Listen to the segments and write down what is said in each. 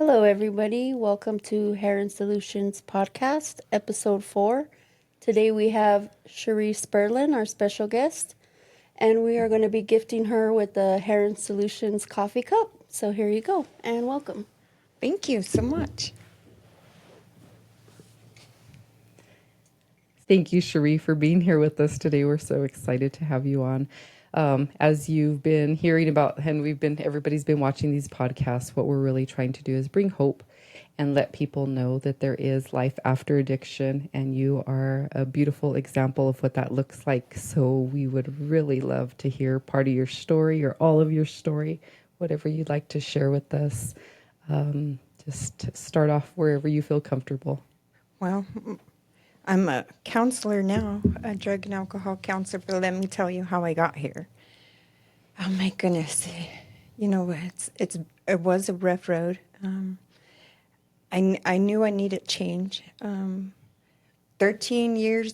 Hello, everybody. Welcome to Herron Solutions Podcast, Episode 4. Today we have Cherie Sperlin, our special guest, and we are going to be gifting her with the Herron Solutions coffee cup. So here you go, and welcome. Thank you so much. Thank you, Cherie, for being here with us today. We're so excited to have you on. As you've been hearing about, and everybody's been watching these podcasts, what we're really trying to do is bring hope and let people know that there is life after addiction, and you are a beautiful example of what that looks like. So we would really love to hear part of your story or all of your story, whatever you'd like to share with us. Just start off wherever you feel comfortable. Well, I'm a counselor now, a drug and alcohol counselor, but let me tell you how I got here. Oh my goodness. You know, it was a rough road. I knew I needed change. 13 years,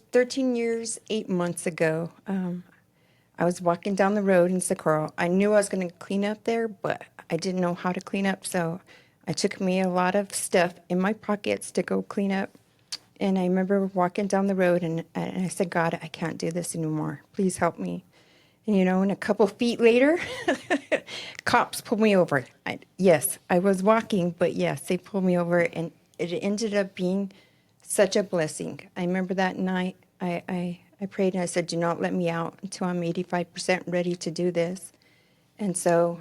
8 months ago, I was walking down the road in Socorro. I knew I was going to clean up there, but I didn't know how to clean up. So I took me a lot of stuff in my pockets to go clean up. And I remember walking down the road and I said, God, I can't do this anymore. Please help me. And a couple feet later, cops pulled me over. Yes, I was walking, but yes, they pulled me over. And it ended up being such a blessing. I remember that night I prayed and I said, do not let me out until I'm 85% ready to do this. And so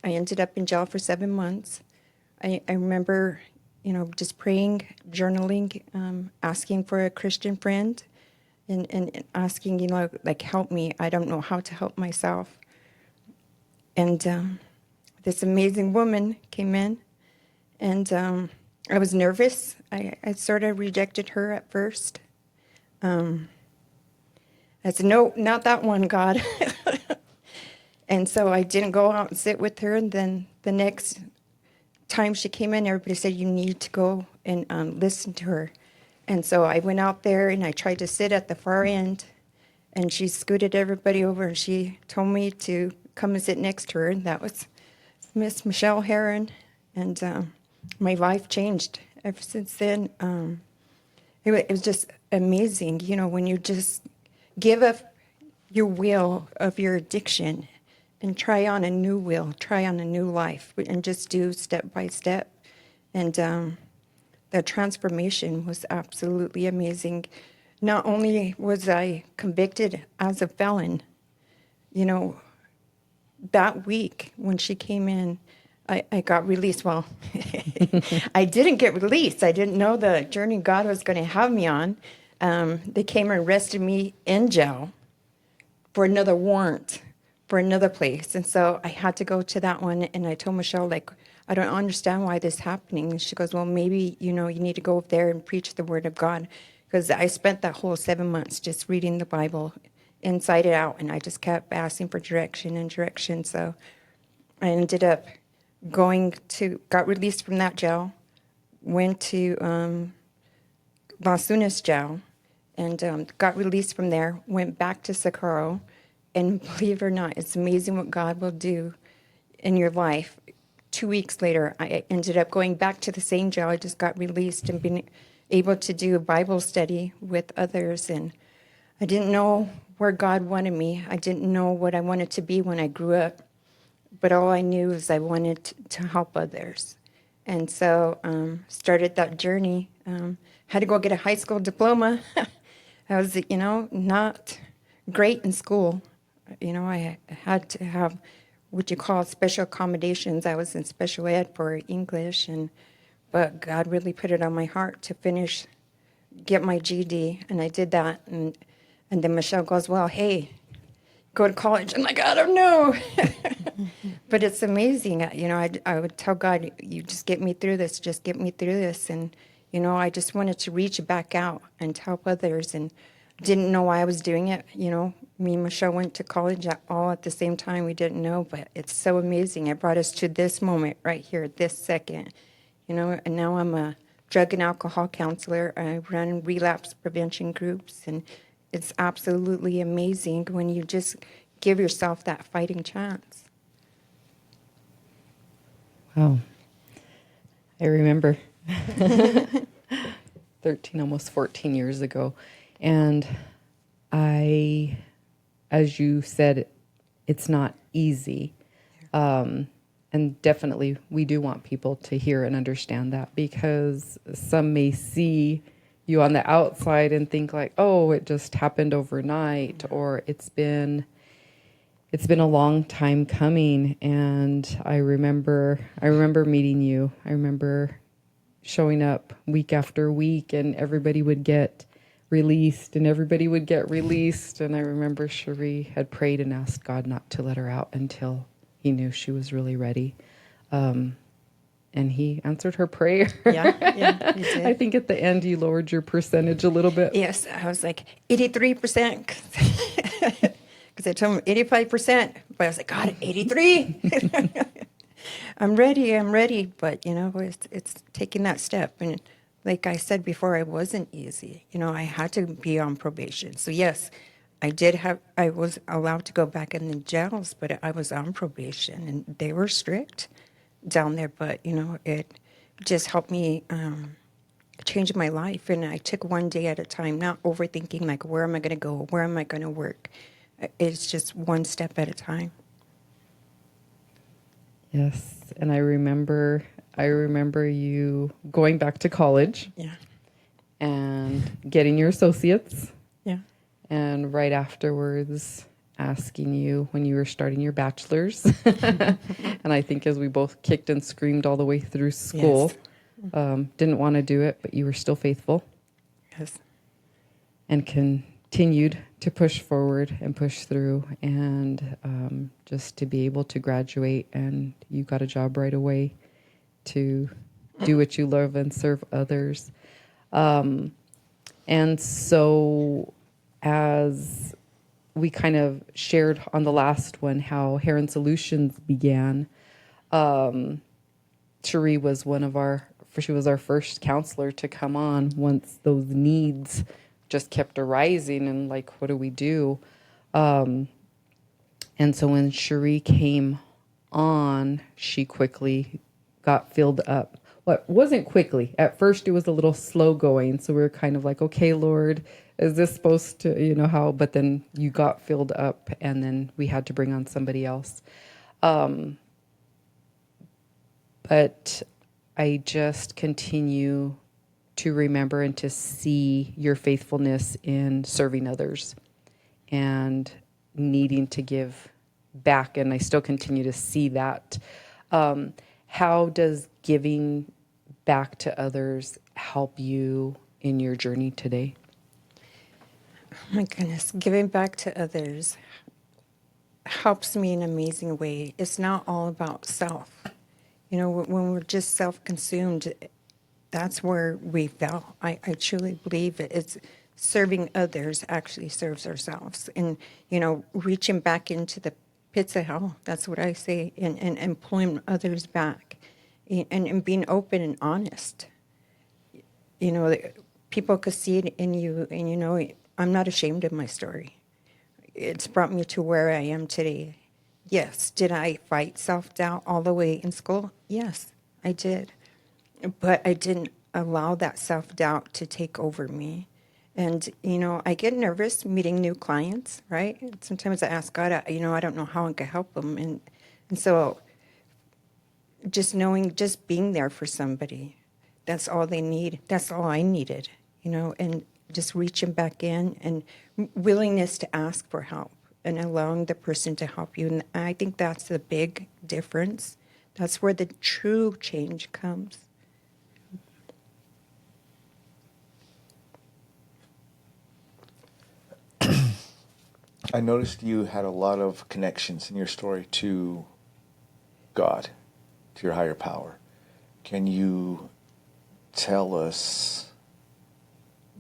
I ended up in jail for 7 months. I remember just praying, journaling, asking for a Christian friend and asking, help me. I don't know how to help myself. And this amazing woman came in, and I was nervous. I sort of rejected her at first. I said, no, not that one, God. And so I didn't go out and sit with her. And then the next time she came in, everybody said, you need to go and listen to her. And so I went out there and I tried to sit at the far end, and she scooted everybody over and she told me to come and sit next to her. And that was Miss Michelle Herron. And my life changed ever since then. It was just amazing, when you just give up your will of your addiction and try on a new will, try on a new life, and just do step by step. And the transformation was absolutely amazing. Not only was I convicted as a felon, that week when she came in, I got released. Well, I didn't get released. I didn't know the journey God was going to have me on. They came and arrested me in jail for another warrant for another place. And so I had to go to that one. And I told Michelle, I don't understand why this is happening. And she goes, well, maybe, you need to go up there and preach the word of God. Because I spent that whole 7 months just reading the Bible inside and out. And I just kept asking for direction and direction. So I ended up got released from that jail, went to Las Unas jail, and got released from there, went back to Socorro. And believe it or not, it's amazing what God will do in your life. 2 weeks later, I ended up going back to the same jail. I just got released and been able to do a Bible study with others. And I didn't know where God wanted me. I didn't know what I wanted to be when I grew up. But all I knew is I wanted to help others. And so started that journey. Had to go get a high school diploma. I was, not great in school. I had to have what you call special accommodations. I was in special ed for English, but God really put it on my heart to get my GED, and I did that. And then Michelle goes, well, hey, go to college. I'm like, I don't know. But it's amazing. I would tell God, you just get me through this, just get me through this. And, I just wanted to reach back out and help others, and didn't know why I was doing it. Me and Michelle went to college all at the same time. We didn't know, but it's so amazing. It brought us to this moment right here, this second, and now I'm a drug and alcohol counselor. I run relapse prevention groups, and it's absolutely amazing when you just give yourself that fighting chance. Wow. I remember 13, almost 14 years ago. And I, as you said, it's not easy. And definitely we do want people to hear and understand that, because some may see you on the outside and think like, oh, it just happened overnight, or it's been a long time coming. And I remember meeting you. I remember showing up week after week, and everybody would get released and everybody would get released. And I remember Cherie had prayed and asked God not to let her out until he knew she was really ready. And he answered her prayer. Yeah, he did. I think at the end you lowered your percentage a little bit. Yes, I was like 83%. Because I told him 85%, but I was like, God, 83. I'm ready. But, it's taking that step. And like I said before, it wasn't easy. I had to be on probation. So yes, I was allowed to go back in the jails, but I was on probation and they were strict down there. But, it just helped me change my life. And I took one day at a time, not overthinking like, where am I going to go? Where am I going to work? It's just one step at a time. Yes, and I remember you going back to college. Yeah. And getting your associates. Yeah. And right afterwards asking you when you were starting your bachelor's. And I think as we both kicked and screamed all the way through school, didn't want to do it, but you were still faithful. Yes. And continued to push forward and push through, and just to be able to graduate, and you got a job right away to do what you love and serve others. And so as we kind of shared on the last one how Herron Solutions began, Cherie was she was our first counselor to come on once those needs just kept arising, and like, what do we do? And so when Cherie came on, she quickly got filled up. Well, it wasn't quickly. At first, it was a little slow going. So we were kind of like, okay, Lord, is this supposed to, how? But then you got filled up, and then we had to bring on somebody else. But I just continue to remember and to see your faithfulness in serving others and needing to give back. And I still continue to see that. How does giving back to others help you in your journey today? Oh my goodness, giving back to others helps me in an amazing way. It's not all about self. When we're just self-consumed, that's where we fail. I truly believe it's serving others actually serves ourselves. And, reaching back into the pits of hell, that's what I say, and pulling others back and being open and honest. People could see it in you, and, I'm not ashamed of my story. It's brought me to where I am today. Yes, did I fight self-doubt all the way in school? Yes, I did. But I didn't allow that self-doubt to take over me. And, I get nervous meeting new clients, right? Sometimes I ask God, I don't know how I can help them. And so just being there for somebody, that's all they need. That's all I needed, and just reaching back in and willingness to ask for help and allowing the person to help you. And I think that's the big difference. That's where the true change comes. I noticed you had a lot of connections in your story to God, to your higher power. Can you tell us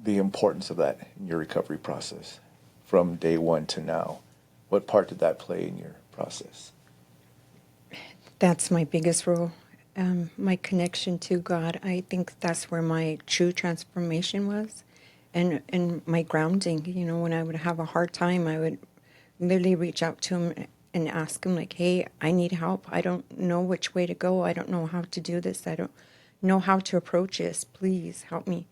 the importance of that in your recovery process from day one to now? What part did that play in your process? That's my biggest role. My connection to God. I think that's where my true transformation was. And my grounding, when I would have a hard time, I would literally reach out to him and ask him like, hey, I need help. I don't know which way to go. I don't know how to do this. I don't, know how to approach this. Please help me.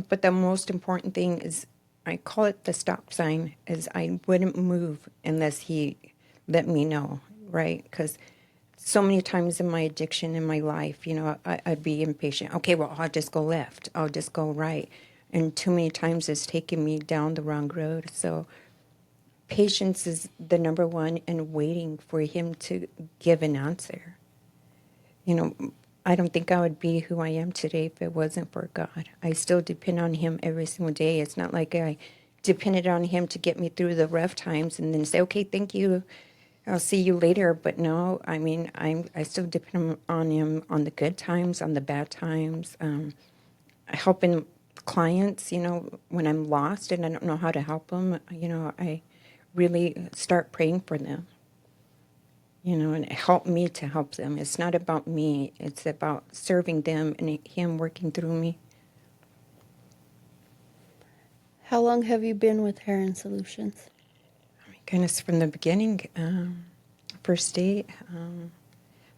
But the most important thing is, I call it the stop sign, is I wouldn't move unless he let me know, right? Because so many times in my addiction in my life, I'd be impatient. Okay, well, I'll just go left. I'll just go right. And too many times it's taken me down the wrong road. So patience is the number one, and waiting for him to give an answer. I don't think I would be who I am today if it wasn't for God. I still depend on him every single day. It's not like I depended on him to get me through the rough times and then say, okay, thank you, I'll see you later. But no, I mean, I still depend on him on the good times, on the bad times, helping clients, when I'm lost and I don't know how to help them, I really start praying for them. And help me to help them. It's not about me. It's about serving them and him working through me. How long have you been with Herron Solutions? Oh my goodness, from the beginning, first day,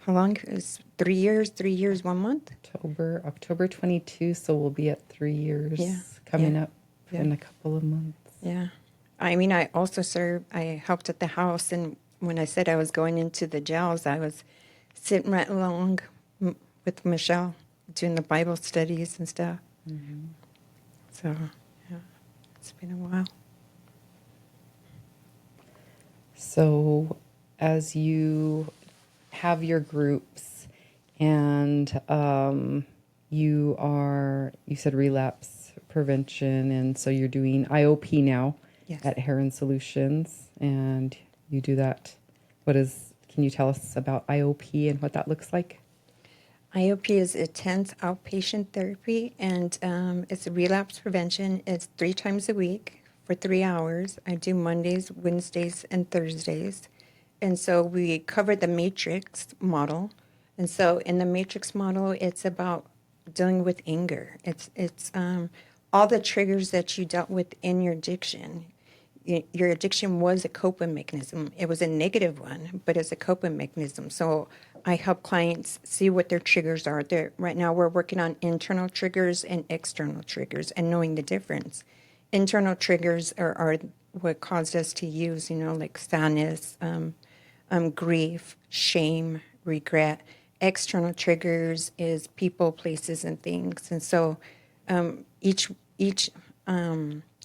how long? It was 3 years, 3 years, 1 month? October 22, so we'll be at 3 years coming up in a couple of months. Yeah. I mean, I also I helped at the house, and when I said I was going into the jails, I was sitting right along with Michelle, doing the Bible studies and stuff. Mm-hmm. So, yeah, it's been a while. So, as you have your groups and you said relapse prevention, and so you're doing IOP now at Herron Solutions, and you do that. Can you tell us about IOP and what that looks like? IOP is intense outpatient therapy, and it's a relapse prevention. It's 3 times a week for 3 hours. I do Mondays, Wednesdays, and Thursdays. And so we cover the matrix model. And so in the matrix model, it's about dealing with anger. It's all the triggers that you dealt with in your addiction. Your addiction was a coping mechanism. It was a negative one, but it's a coping mechanism. So I help clients see what their triggers are. Right now we're working on internal triggers and external triggers and knowing the difference. Internal triggers are what caused us to use, like sadness, grief, shame, regret. External triggers is people, places, and things. And so each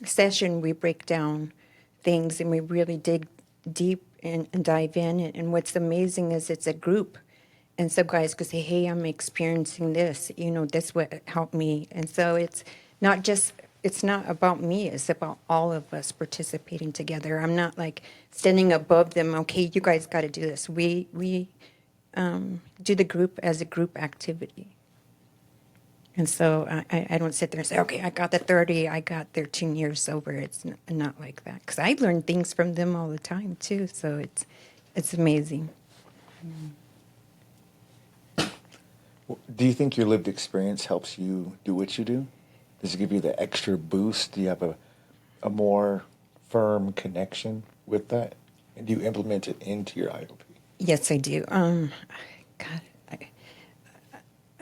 session we break down things and we really dig deep and dive in. And what's amazing is it's a group. And so guys could say, hey, I'm experiencing this, this would help me. And so it's not about me, it's about all of us participating together. I'm not like standing above them, okay, you guys got to do this. We do the group as a group activity. And so I don't sit there and say, okay, I got the 30, I got 13 years sober. It's not like that. Because I learn things from them all the time, too. So it's amazing. Do you think your lived experience helps you do what you do? Does it give you the extra boost? Do you have a more firm connection with that? And do you implement it into your IOP? Yes, I do. God,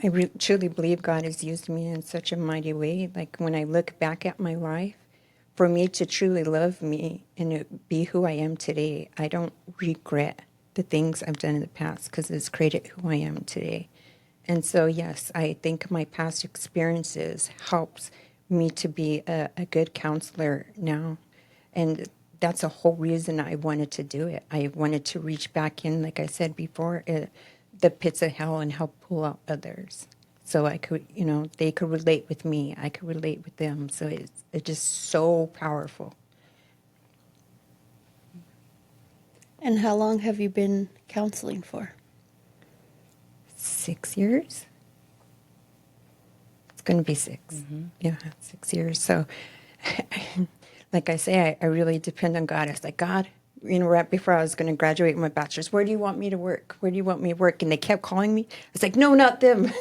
I truly believe God has used me in such a mighty way. Like when I look back at my life, for me to truly love me and to be who I am today, I don't regret the things I've done in the past because it's created who I am today. And so, yes, I think my past experiences helps me to be a good counselor now. And that's the whole reason I wanted to do it. I wanted to reach back in, like I said before, the pits of hell and help pull out others. So I could, they could relate with me. I could relate with them. So it's just so powerful. And how long have you been counseling for? 6 years. It's going to be 6. Mm-hmm. Yeah, 6 years. So, like I say, I really depend on God. It's like, God, right before I was going to graduate with my bachelor's, where do you want me to work? Where do you want me to work? And they kept calling me. It's like, no, not them.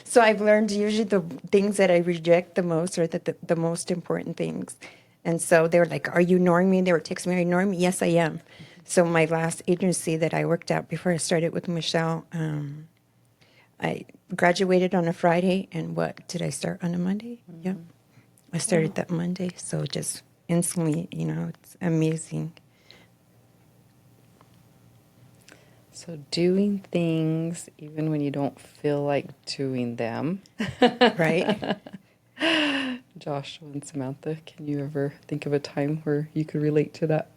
So I've learned usually the things that I reject the most are the most important things. And so they were like, are you ignoring me? They were texting me, are you ignoring me? Yes, I am. So my last agency that I worked at before I started with Michelle, I graduated on a Friday, and what did I start on a Monday? Yep, I started that Monday. So just instantly, it's amazing. So doing things even when you don't feel like doing them. Right? Joshua and Samantha, can you ever think of a time where you could relate to that?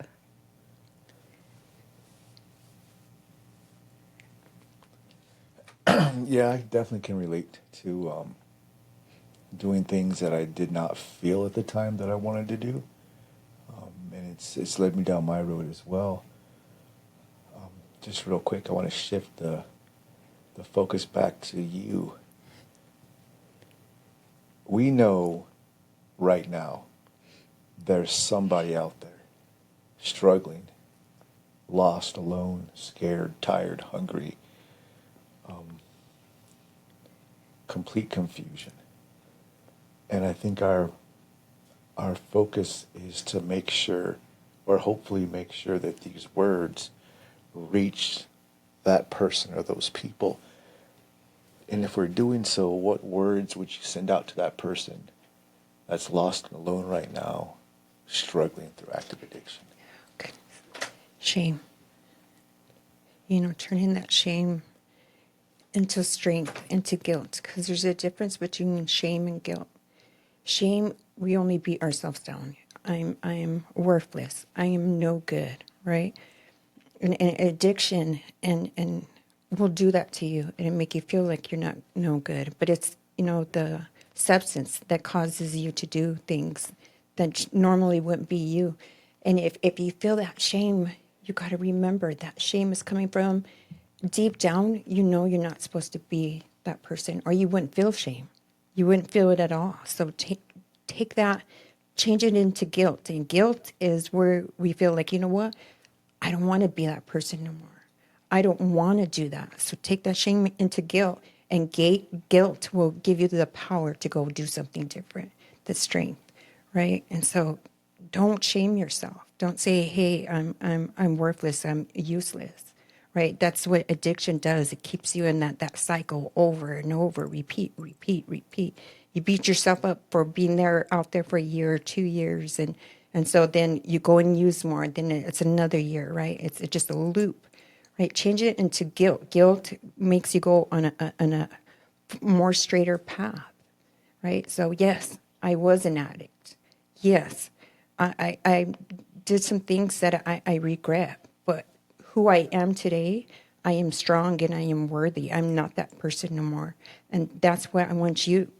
Yeah, I definitely can relate to doing things that I did not feel at the time that I wanted to do, and it's led me down my road as well. Just real quick, I want to shift the focus back to you. We know right now there's somebody out there struggling, lost, alone, scared, tired, hungry, complete confusion. And I think our focus is to make sure, or hopefully make sure, that these words reach that person or those people. And if we're doing so, what words would you send out to that person that's lost and alone right now, struggling through active addiction? Shame. Turning that shame into strength, into guilt, because there's a difference between shame and guilt. Shame, we only beat ourselves down. I am worthless. I am no good, right? And addiction and will do that to you and make you feel like you're not no good. But it's the substance that causes you to do things that normally wouldn't be you. And if you feel that shame, you got to remember that shame is coming from deep down. You're not supposed to be that person, or you wouldn't feel shame. You wouldn't feel it at all. So take that, change it into guilt. And guilt is where we feel like, you know what? I don't want to be that person no more. I don't want to do that. So take that shame into guilt, and guilt will give you the power to go do something different, the strength, right? And so don't shame yourself. Don't say, "Hey, I'm worthless. I'm useless." Right? That's what addiction does. It keeps you in that cycle over and over, repeat, repeat, repeat. You beat yourself up for being out there for a year or 2 years, and so then you go and use more. Then it's another year, right? It's just a loop, right? Change it into guilt. Guilt makes you go on a more straighter path, right? So yes, I was an addict. Yes, I did some things that I regret, but who I am today, I am strong and I am worthy. I'm not that person no more. And that's what I want you,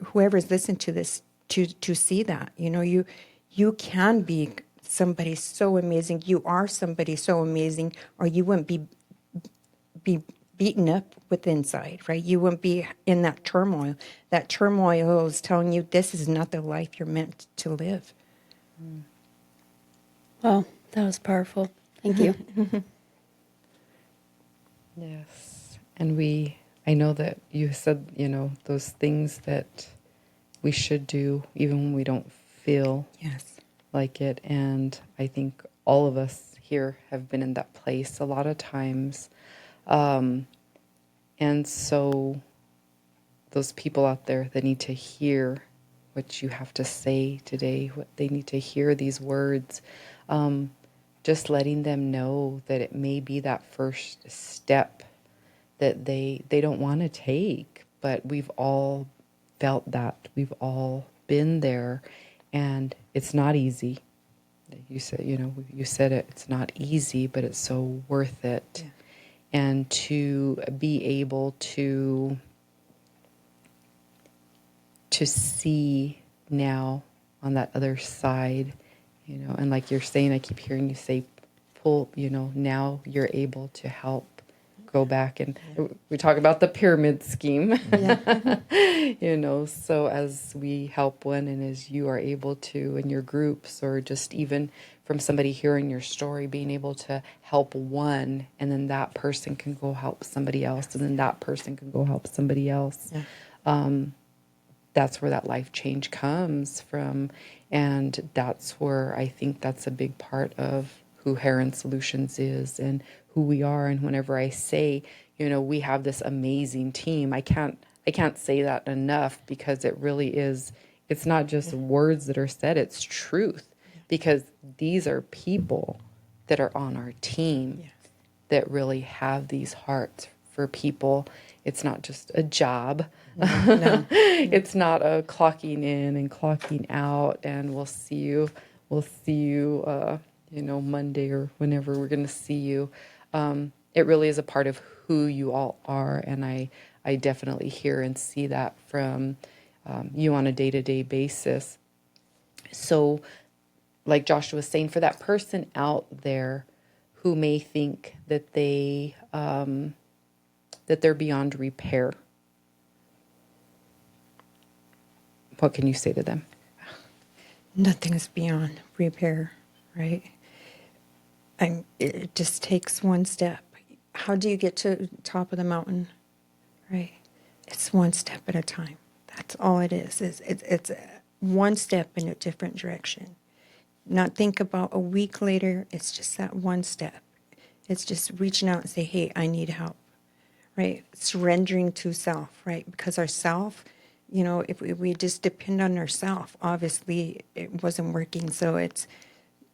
whoever's listened to this, to see that. You can be somebody so amazing. You are somebody so amazing, or you wouldn't be beaten up with inside, right? You wouldn't be in that turmoil. That turmoil is telling you this is not the life you're meant to live. Wow, that was powerful. Thank you. Yes. And I know that you said, those things that we should do even when we don't feel Yes. like it. And I think all of us here have been in that place a lot of times. And so those people out there that need to hear what you have to say today, what they need to hear, these words, just letting them know that it may be that first step that they don't want to take, but we've all felt that. We've all been there, and it's not easy. You said it, it's not easy, but it's so worth it. Yeah. And to be able to see now on that other side, and like you're saying, I keep hearing you say, pull, now you're able to help go back. And we talk about the pyramid scheme, so as we help one, and as you are able to in your groups, or just even from somebody hearing your story, being able to help one, and then that person can go help somebody else, and then that person can go help somebody else. Yeah. That's where that life change comes from. And that's where I think that's a big part of who Herron Solutions is and who we are. And whenever I say, we have this amazing team. I can't say that enough, because it really is, it's not just words that are said, it's truth. Because these are people that are on our team that really have these hearts for people. It's not just a job. No. It's not a clocking in and clocking out, and we'll see you, Monday or whenever we're going to see you. It really is a part of who you all are, and I definitely hear and see that from you on a day-to-day basis. So, like Joshua was saying, for that person out there who may think that they're beyond repair, what can you say to them? Nothing is beyond repair, right? It just takes one step. How do you get to the top of the mountain, right? It's one step at a time. That's all it is. It's one step in a different direction. Not think about a week later. It's just that one step. It's just reaching out and say, hey, I need help, right? Surrendering to self, right? Because our self, if we just depend on ourself, obviously it wasn't working. So it's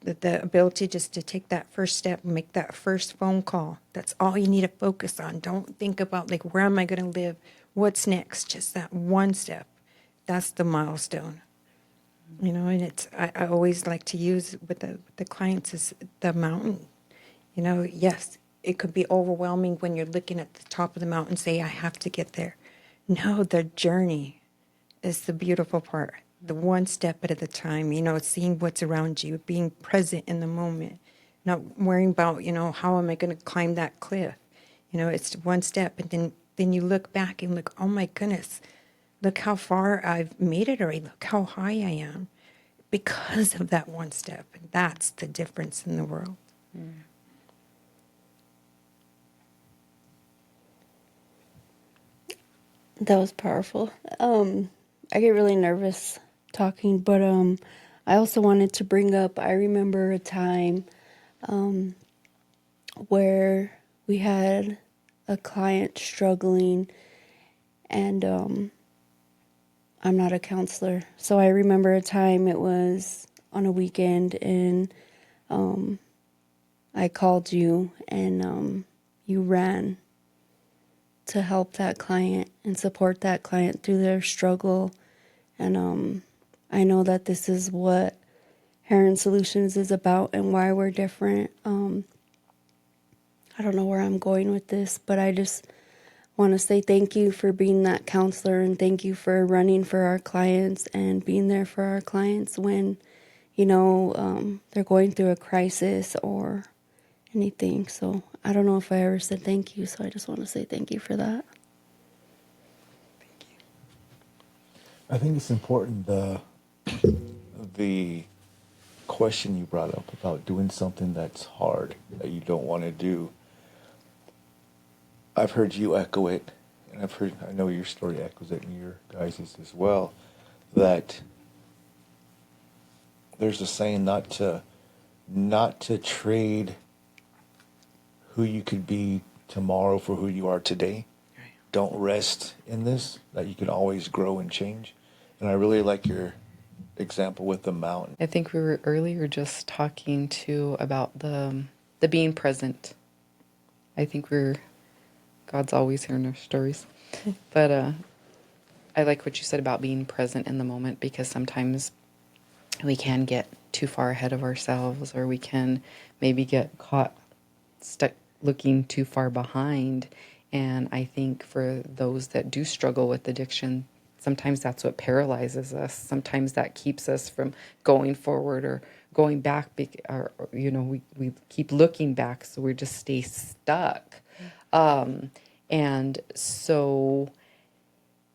the ability just to take that first step, make that first phone call. That's all you need to focus on. Don't think about like, where am I going to live? What's next? Just that one step. That's the milestone. And I always like to use with the clients is the mountain. Yes, it could be overwhelming when you're looking at the top of the mountain, say, I have to get there. No, the journey is the beautiful part. The one step at a time, seeing what's around you, being present in the moment, not worrying about, how am I going to climb that cliff? It's one step. And then you look back and look, oh my goodness, look how far I've made it already. Look how high I am because of that one step. And that's the difference in the world. That was powerful. I get really nervous talking, but I also wanted to bring up, I remember a time where we had a client struggling, and I'm not a counselor. So I remember a time, it was on a weekend, and I called you, and you ran to help that client and support that client through their struggle. And I know that this is what Herron Solutions is about and why we're different. I don't know where I'm going with this, but I just want to say thank you for being that counselor, and thank you for running for our clients and being there for our clients when, they're going through a crisis or anything. So I don't know if I ever said thank you, so I just want to say thank you for that. I think it's important the question you brought up about doing something that's hard, that you don't want to do. I've heard you echo it, and I know your story echoes it, and your guys' as well, that there's a saying not to trade who you could be tomorrow for who you are today. Right. Don't rest in this, that you can always grow and change. And I really like your example with the mountain. I think we were earlier just talking too about the being present. I think God's always hearing our stories. But I like what you said about being present in the moment, because sometimes we can get too far ahead of ourselves, or we can maybe get caught stuck looking too far behind. And I think for those that do struggle with addiction, sometimes that's what paralyzes us. Sometimes that keeps us from going forward or going back, we keep looking back, so we just stay stuck. And so,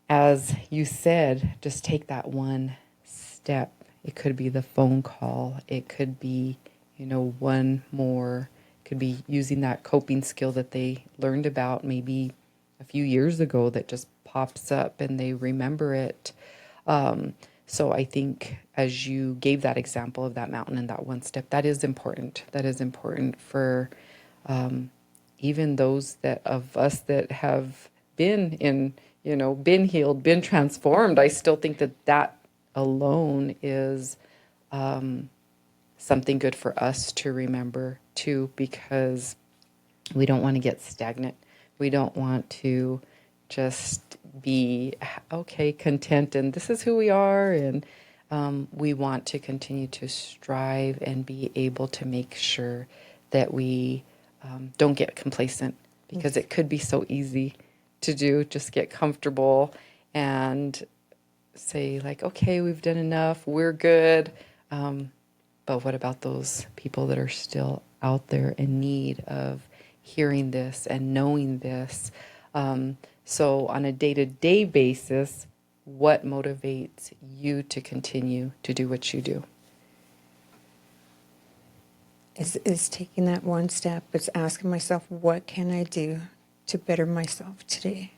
as you said, just take that one step. It could be the phone call. It could be, one more. It could be using that coping skill that they learned about maybe a few years ago that just pops up and they remember it. So I think as you gave that example of that mountain and that one step, that is important. That is important for even those that of us that have been in, been healed, been transformed, I still think that alone is something good for us to remember too, because we don't want to get stagnant. We don't want to just be okay, content, and this is who we are. And we want to continue to strive and be able to make sure that we don't get complacent, because it could be so easy to do, just get comfortable and say like, okay, we've done enough, we're good. But what about those people that are still out there in need of hearing this and knowing this? So on a day-to-day basis, what motivates you to continue to do what you do? Is taking that one step. It's asking myself, what can I do to better myself today?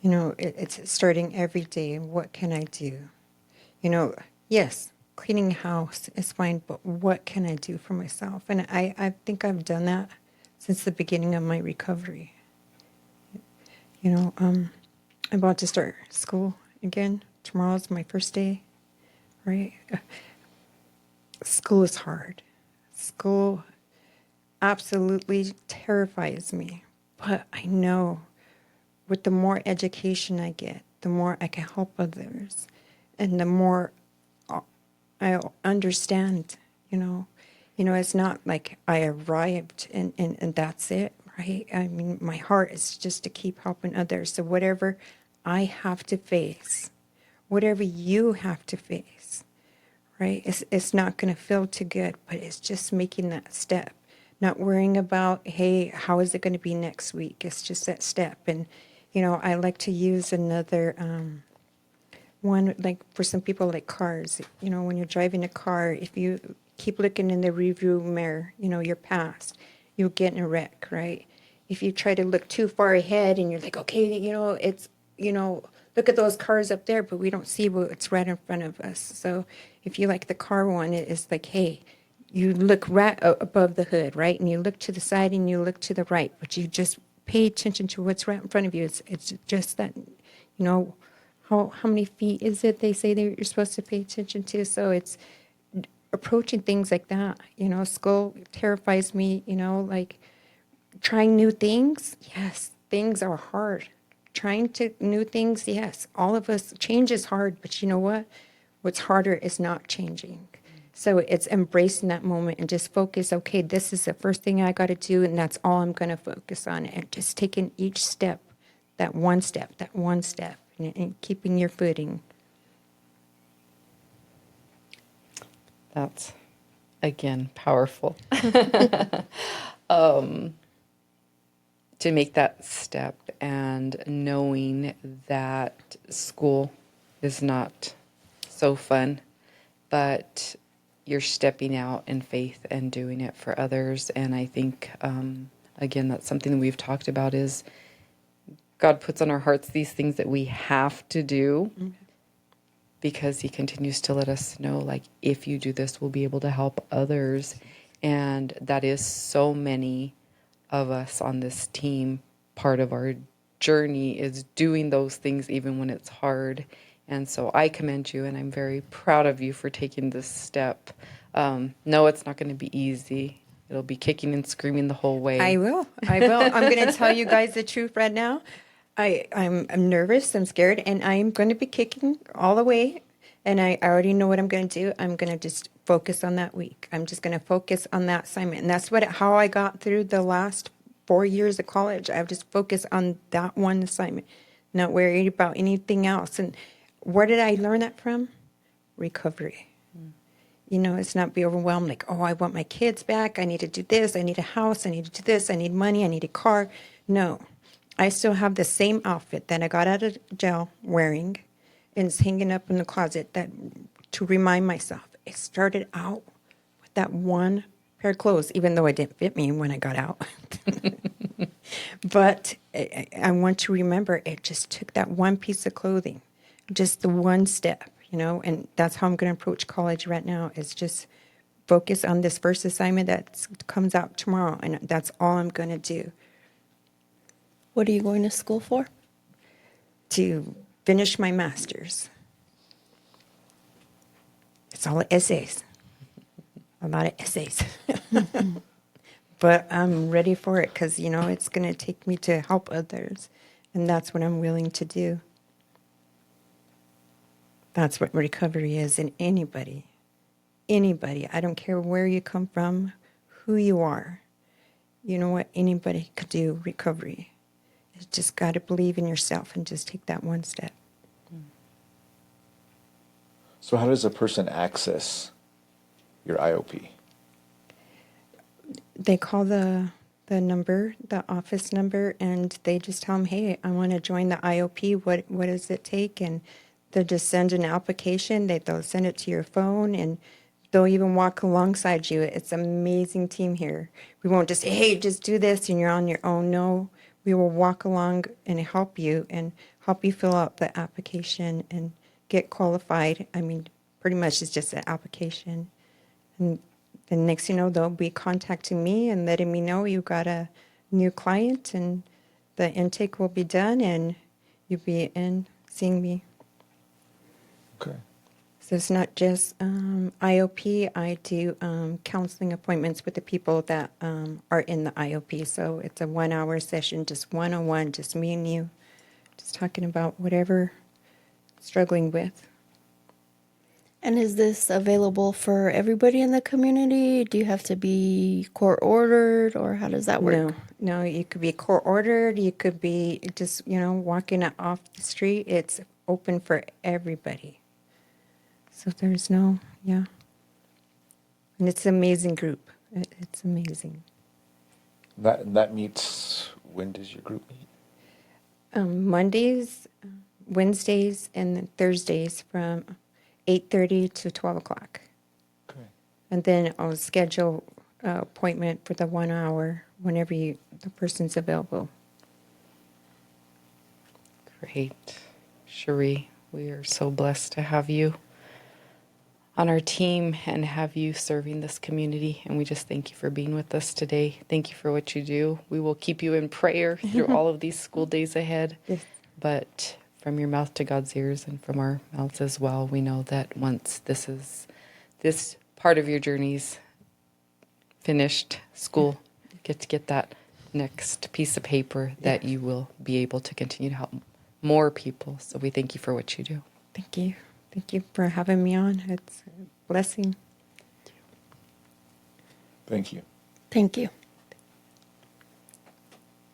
It's starting every day. What can I do? Yes, cleaning a house is fine, but what can I do for myself? And I think I've done that since the beginning of my recovery. I'm about to start school again. Tomorrow's my first day, right? School is hard. School absolutely terrifies me. But I know with the more education I get, the more I can help others. And the more I understand, it's not like I arrived and that's it, right? I mean, my heart is just to keep helping others. So whatever I have to face, whatever you have to face, right? It's not going to feel too good, but it's just making that step. Not worrying about, hey, how is it going to be next week? It's just that step. And, I like to use another one, like for some people like cars. When you're driving a car, if you keep looking in the rearview mirror, your past, you'll get in a wreck, right? If you try to look too far ahead and you're like, okay, it's, look at those cars up there, but we don't see what's right in front of us. So if you like the car one, it is like, hey, you look right above the hood, right? And you look to the side and you look to the right, but you just pay attention to what's right in front of you. It's just that, how many feet is it they say that you're supposed to pay attention to? So it's approaching things like that. School terrifies me, like trying new things. Yes, things are hard. Trying to new things, yes. All of us, change is hard, but you know what? What's harder is not changing. So it's embracing that moment and just focus, okay, this is the first thing I got to do, and that's all I'm going to focus on. And just taking each step, that one step, and keeping your footing. That's, again, powerful. To make that step and knowing that school is not so fun, but you're stepping out in faith and doing it for others. And I think, again, that's something that we've talked about is God puts on our hearts these things that we have to do because he continues to let us know, like, if you do this, we'll be able to help others. And that is so many of us on this team. Part of our journey is doing those things even when it's hard. And so I commend you, and I'm very proud of you for taking this step. No, it's not going to be easy. It'll be kicking and screaming the whole way. I will. I'm going to tell you guys the truth right now. I'm nervous, I'm scared, and I'm going to be kicking all the way. And I already know what I'm going to do. I'm going to just focus on that week. I'm just going to focus on that assignment. And that's how I got through the last 4 years of college. I've just focused on that one assignment, not worried about anything else. And where did I learn that from? Recovery. It's not be overwhelmed like, oh, I want my kids back. I need to do this. I need a house. I need to do this. I need money. I need a car. No, I still have the same outfit that I got out of jail wearing, and it's hanging up in the closet to remind myself. It started out with that one pair of clothes, even though it didn't fit me when I got out. But I want to remember it just took that one piece of clothing, just the one step, and that's how I'm going to approach college right now, is just focus on this first assignment that comes out tomorrow, and that's all I'm going to do. What are you going to school for? To finish my master's. It's all essays. A lot of essays. But I'm ready for it because, it's going to take me to help others. And that's what I'm willing to do. That's what recovery is in anybody. Anybody. I don't care where you come from, who you are. You know what? Anybody could do recovery. You just got to believe in yourself and just take that one step. So how does a person access your IOP? They call the number, the office number, and they just tell them, hey, I want to join the IOP. What does it take? And they'll just send an application. They'll send it to your phone, and they'll even walk alongside you. It's an amazing team here. We won't just say, hey, just do this and you're on your own. No, we will walk along and help you fill out the application and get qualified. I mean, pretty much it's just an application. And the next thing you know, they'll be contacting me and letting me know you got a new client and the intake will be done and you'll be in seeing me. Okay. So it's not just IOP. I do counseling appointments with the people that are in the IOP. So it's a 1 hour session, just one-on-one, just me and you, just talking about whatever struggling with. And is this available for everybody in the community? Do you have to be court ordered, or how does that work? No, you could be court ordered. You could be just, walking off the street. It's open for everybody. So there's no. And it's an amazing group. It's amazing. That meets, when does your group meet? Mondays, Wednesdays, and then Thursdays from 8:30 to 12 o'clock. Okay. And then I'll schedule an appointment for the 1 hour whenever the person's available. Great. Cherie, we are so blessed to have you on our team and have you serving this community. And we just thank you for being with us today. Thank you for what you do. We will keep you in prayer through all of these school days ahead. Yes. But from your mouth to God's ears and from our mouths as well, we know that once this part of your journey's finished, school, get that next piece of paper, that you will be able to continue to help more people. So we thank you for what you do. Thank you. Thank you for having me on. It's a blessing. Thank you. Thank you.